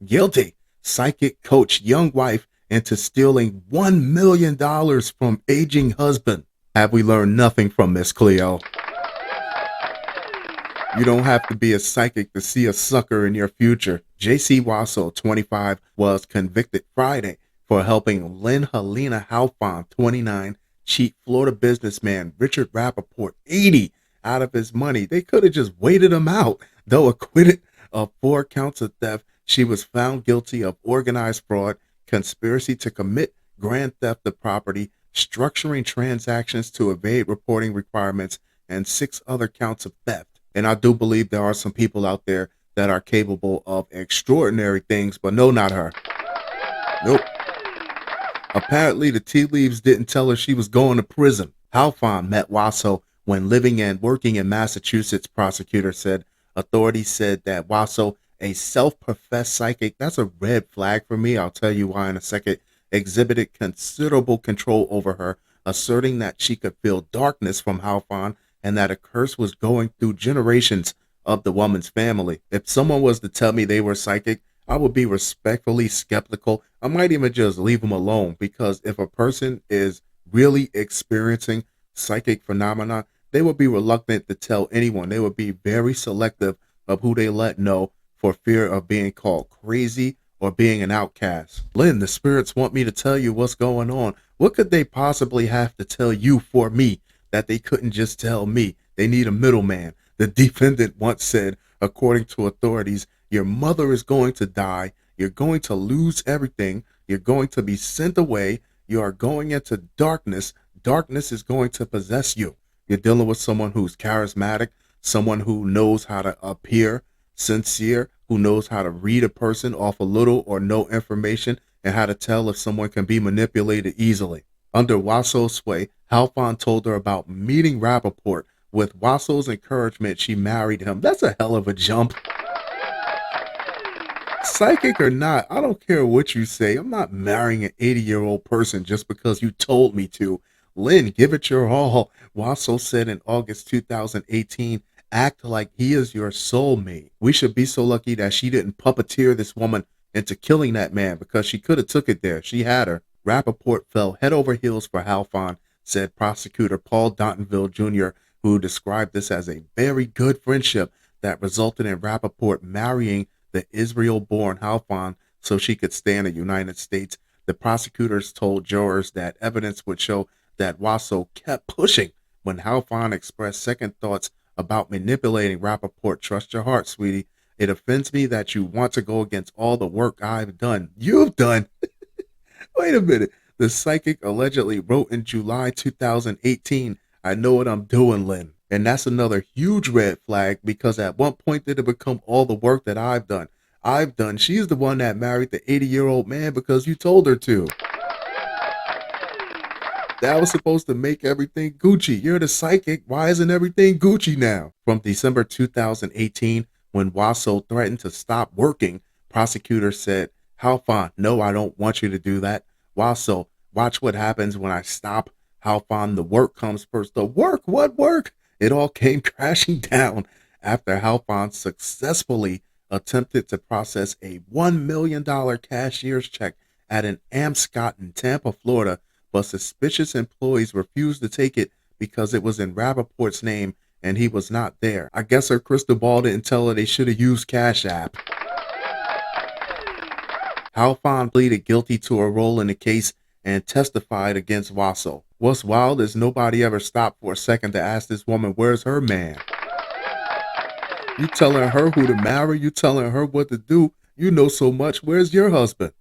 Guilty. Psychic coach young wife into stealing $1 million from aging husband. Have we learned nothing from Miss Cleo? You don't have to be a psychic to see a sucker in your future. Jaycee Wasso, 25, was convicted Friday for helping Lin Helena Halfon, 29, cheat Florida businessman Richard Rappaport, 80, out of his money. They could have just waited him out. Though acquitted of 4 counts of theft, she was found guilty of organized fraud, conspiracy to commit grand theft of property, structuring transactions to evade reporting requirements, and 6 other counts of theft. And I do believe there are some people out there that are capable of extraordinary things, but no, not her. Nope. Apparently, the tea leaves didn't tell her she was going to prison. Halfon met Wasso when living and working in Massachusetts, prosecutor said. Authorities said that Wasso, a self-professed psychic, that's a red flag for me. I'll tell you why in a second, exhibited considerable control over her, asserting that she could feel darkness from Halfon and that a curse was going through generations of the woman's family. If someone was to tell me they were psychic, I would be respectfully skeptical. I might even just leave them alone, because if a person is really experiencing psychic phenomena, they would be reluctant to tell anyone. They would be very selective of who they let know for fear of being called crazy or being an outcast. Lynn, the spirits want me to tell you what's going on. What could they possibly have to tell you for me that they couldn't just tell me? They need a middleman. The defendant once said, according to authorities, your mother is going to die. You're going to lose everything. You're going to be sent away. You are going into darkness. Darkness is going to possess you. You're dealing with someone who's charismatic, someone who knows how to appear sincere, who knows how to read a person off a little or no information, and how to tell if someone can be manipulated easily. Under Wasso's sway, Halfon told her about meeting Rappaport. With Wasso's encouragement, she married him. That's a hell of a jump. Psychic or not, I don't care what you say. I'm not marrying an 80-year-old person just because you told me to. Lynn, give it your all. Wasso said in August 2018, act like he is your soulmate. We should be so lucky that she didn't puppeteer this woman into killing that man, because she could have took it there. She had her. Rappaport fell head over heels for Halfon, said prosecutor Paul Dontonville Jr., who described this as a very good friendship that resulted in Rappaport marrying the Israel-born Halfon so she could stay in the United States. The prosecutors told jurors that evidence would show that Wasso kept pushing when Halfon expressed second thoughts about manipulating Rappaport. Trust your heart, sweetie. It offends me that you want to go against all the work I've done. You've done. Wait a minute. The psychic allegedly wrote in July 2018, I know what I'm doing, Lynn. And that's another huge red flag, because at one point did it become all the work that I've done. She's the one that married the 80-year-old man because you told her to. That was supposed to make everything Gucci. You're the psychic. Why isn't everything Gucci now? From December 2018, when Wasso threatened to stop working, prosecutors said, Halfon, no, I don't want you to do that. Wasso, watch what happens when I stop. Halfon, the work comes first. The work? What work? It all came crashing down after Halfon successfully attempted to process a $1 million cashier's check at an Amscot in Tampa, Florida, but suspicious employees refused to take it because it was in Rappaport's name and he was not there. I guess her crystal ball didn't tell her they should have used Cash App. Halfon pleaded guilty to her role in the case and testified against Wasso. What's wild is nobody ever stopped for a second to ask this woman, where's her man? You telling her who to marry, you telling her what to do. You know so much. Where's your husband?